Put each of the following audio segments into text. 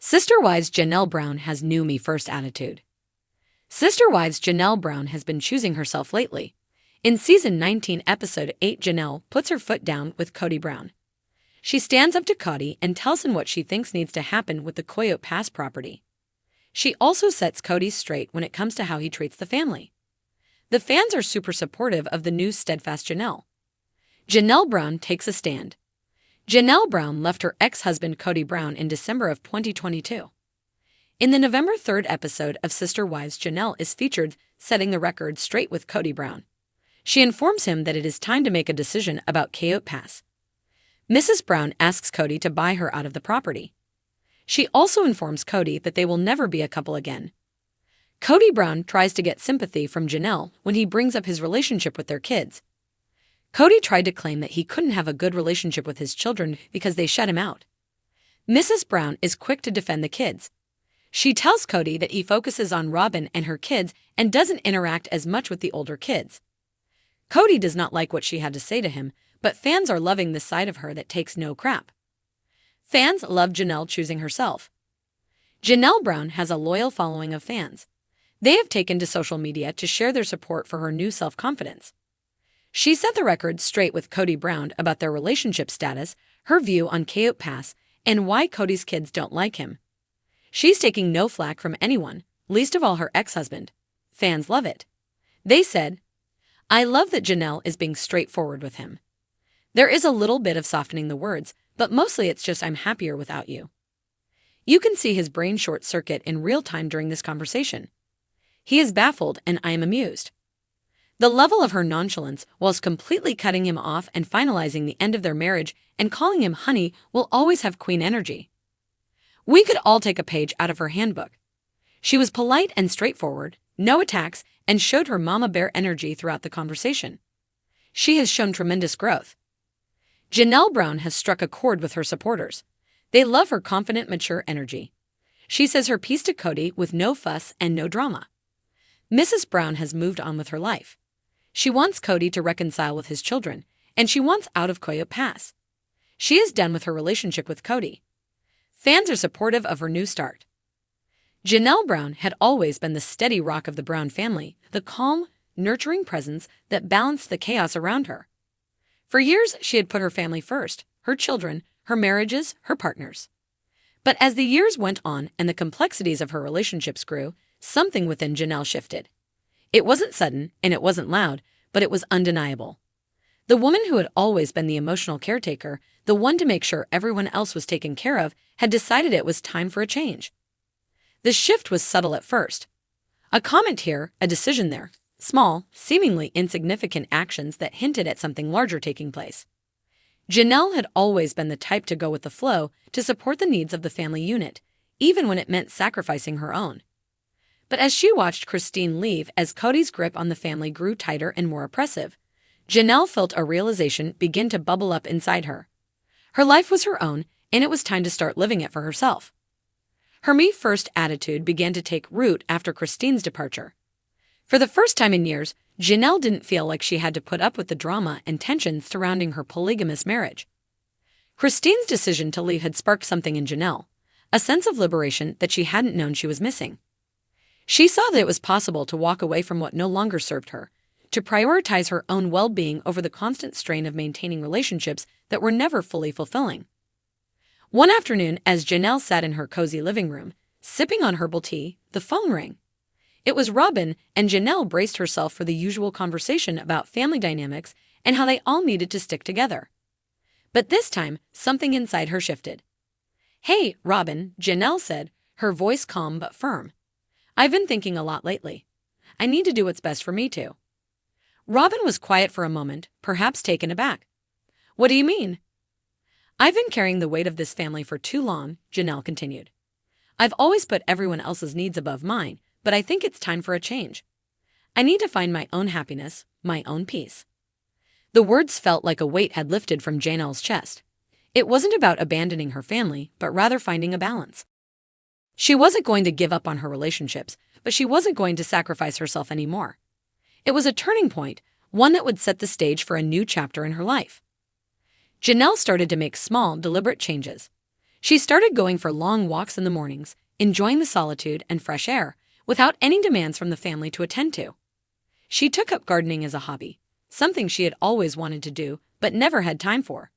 Sister Wives Janelle Brown has new me first attitude. Sister Wives Janelle Brown has been choosing herself lately. In Season 19, Episode 8, Janelle puts her foot down with Cody Brown. She stands up to Cody and tells him what she thinks needs to happen with the Coyote Pass property. She also sets Cody straight when it comes to how he treats the family. The fans are super supportive of the new steadfast Janelle. Janelle Brown takes a stand. Janelle Brown left her ex-husband Cody Brown in December of 2022. In the November 3rd episode of Sister Wives, Janelle is featured setting the record straight with Cody Brown. She informs him that it is time to make a decision about Coyote Pass. Mrs. Brown asks Cody to buy her out of the property. She also informs Cody that they will never be a couple again. Cody Brown tries to get sympathy from Janelle when he brings up his relationship with their kids. Cody tried to claim that he couldn't have a good relationship with his children because they shut him out. Mrs. Brown is quick to defend the kids. She tells Cody that he focuses on Robin and her kids and doesn't interact as much with the older kids. Cody does not like what she had to say to him, but fans are loving the side of her that takes no crap. Fans love Janelle choosing herself. Janelle Brown has a loyal following of fans. They have taken to social media to share their support for her new self-confidence. She set the record straight with Cody Brown about their relationship status, her view on Coyote Pass, and why Cody's kids don't like him. She's taking no flack from anyone, least of all her ex-husband. Fans love it. They said, "I love that Janelle is being straightforward with him. There is a little bit of softening the words, but mostly it's just I'm happier without you." You can see his brain short-circuit in real time during this conversation. He is baffled and I am amused. The level of her nonchalance whilst completely cutting him off and finalizing the end of their marriage and calling him honey will always have queen energy. We could all take a page out of her handbook. She was polite and straightforward, no attacks, and showed her mama bear energy throughout the conversation. She has shown tremendous growth. Janelle Brown has struck a chord with her supporters. They love her confident, mature energy. She says her piece to Cody with no fuss and no drama. Mrs. Brown has moved on with her life. She wants Cody to reconcile with his children, and she wants out of Coyote Pass. She is done with her relationship with Cody. Fans are supportive of her new start. Janelle Brown had always been the steady rock of the Brown family, the calm, nurturing presence that balanced the chaos around her. For years, she had put her family first, her children, her marriages, her partners. But as the years went on and the complexities of her relationships grew, something within Janelle shifted. It wasn't sudden and it wasn't loud, but it was undeniable. The woman who had always been the emotional caretaker, the one to make sure everyone else was taken care of, had decided it was time for a change. The shift was subtle at first. A comment here, a decision there, small, seemingly insignificant actions that hinted at something larger taking place. Janelle had always been the type to go with the flow, to support the needs of the family unit, even when it meant sacrificing her own. But as she watched Cristin leave as Cody's grip on the family grew tighter and more oppressive, Janelle felt a realization begin to bubble up inside her. Her life was her own, and it was time to start living it for herself. Her me-first attitude began to take root after Cristin's departure. For the first time in years, Janelle didn't feel like she had to put up with the drama and tension surrounding her polygamous marriage. Cristin's decision to leave had sparked something in Janelle, a sense of liberation that she hadn't known she was missing. She saw that it was possible to walk away from what no longer served her, to prioritize her own well-being over the constant strain of maintaining relationships that were never fully fulfilling. One afternoon, as Janelle sat in her cozy living room, sipping on herbal tea, the phone rang. It was Robin, and Janelle braced herself for the usual conversation about family dynamics and how they all needed to stick together. But this time, something inside her shifted. "Hey, Robin," Janelle said, her voice calm but firm. "I've been thinking a lot lately. I need to do what's best for me too." Robin was quiet for a moment, perhaps taken aback. "What do you mean?" "I've been carrying the weight of this family for too long," Janelle continued. "I've always put everyone else's needs above mine, but I think it's time for a change. I need to find my own happiness, my own peace." The words felt like a weight had lifted from Janelle's chest. It wasn't about abandoning her family, but rather finding a balance. She wasn't going to give up on her relationships, but she wasn't going to sacrifice herself anymore. It was a turning point, one that would set the stage for a new chapter in her life. Janelle started to make small, deliberate changes. She started going for long walks in the mornings, enjoying the solitude and fresh air, without any demands from the family to attend to. She took up gardening as a hobby, something she had always wanted to do but never had time for.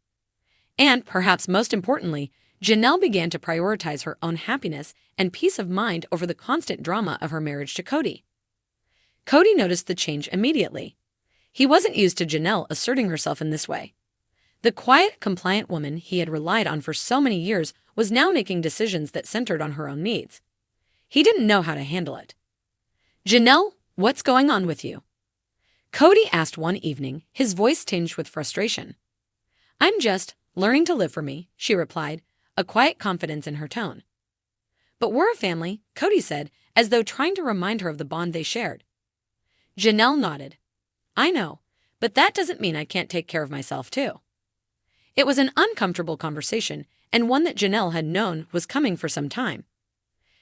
And, perhaps most importantly, Janelle began to prioritize her own happiness and peace of mind over the constant drama of her marriage to Cody. Cody noticed the change immediately. He wasn't used to Janelle asserting herself in this way. The quiet, compliant woman he had relied on for so many years was now making decisions that centered on her own needs. He didn't know how to handle it. "Janelle, what's going on with you?" Cody asked one evening, his voice tinged with frustration. "I'm just learning to live for me," she replied, a quiet confidence in her tone. "But we're a family," Cody said, as though trying to remind her of the bond they shared. Janelle nodded. "I know, but that doesn't mean I can't take care of myself, too." It was an uncomfortable conversation, and one that Janelle had known was coming for some time.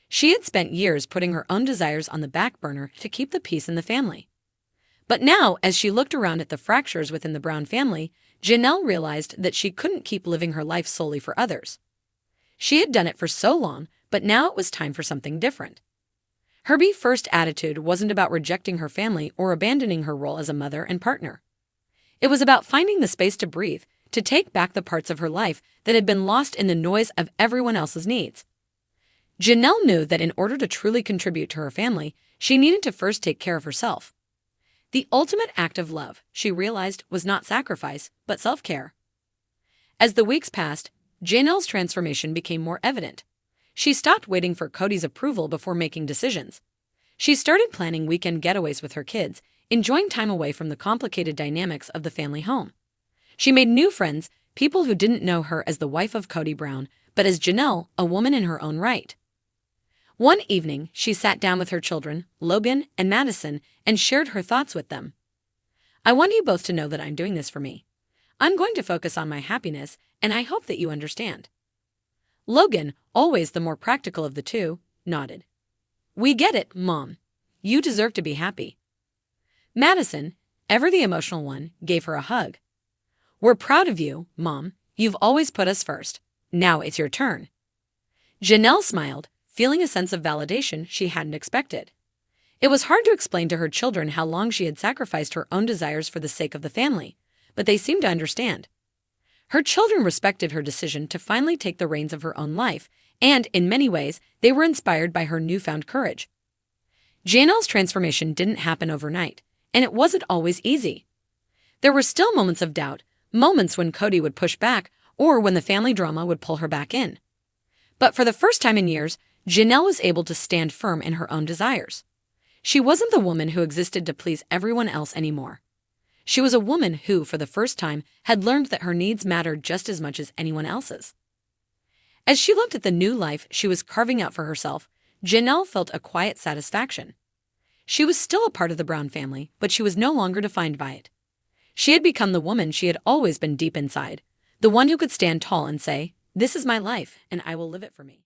She had spent years putting her own desires on the back burner to keep the peace in the family. But now, as she looked around at the fractures within the Brown family, Janelle realized that she couldn't keep living her life solely for others. She had done it for so long, but now it was time for something different. Her first attitude wasn't about rejecting her family or abandoning her role as a mother and partner. It was about finding the space to breathe, to take back the parts of her life that had been lost in the noise of everyone else's needs. Janelle knew that in order to truly contribute to her family, she needed to first take care of herself. The ultimate act of love, she realized, was not sacrifice, but self-care. As the weeks passed, Janelle's transformation became more evident. She stopped waiting for Cody's approval before making decisions. She started planning weekend getaways with her kids, enjoying time away from the complicated dynamics of the family home. She made new friends, people who didn't know her as the wife of Cody Brown, but as Janelle, a woman in her own right. One evening, she sat down with her children, Logan and Madison, and shared her thoughts with them. "I want you both to know that I'm doing this for me. I'm going to focus on my happiness, and I hope that you understand." Logan, always the more practical of the two, nodded. "We get it, Mom. You deserve to be happy." Madison, ever the emotional one, gave her a hug. "We're proud of you, Mom. You've always put us first. Now it's your turn." Janelle smiled, feeling a sense of validation she hadn't expected. It was hard to explain to her children how long she had sacrificed her own desires for the sake of the family, but they seemed to understand. Her children respected her decision to finally take the reins of her own life, and, in many ways, they were inspired by her newfound courage. Janelle's transformation didn't happen overnight, and it wasn't always easy. There were still moments of doubt, moments when Cody would push back, or when the family drama would pull her back in. But for the first time in years, Janelle was able to stand firm in her own desires. She wasn't the woman who existed to please everyone else anymore. She was a woman who, for the first time, had learned that her needs mattered just as much as anyone else's. As she looked at the new life she was carving out for herself, Janelle felt a quiet satisfaction. She was still a part of the Brown family, but she was no longer defined by it. She had become the woman she had always been deep inside, the one who could stand tall and say, "This is my life, and I will live it for me."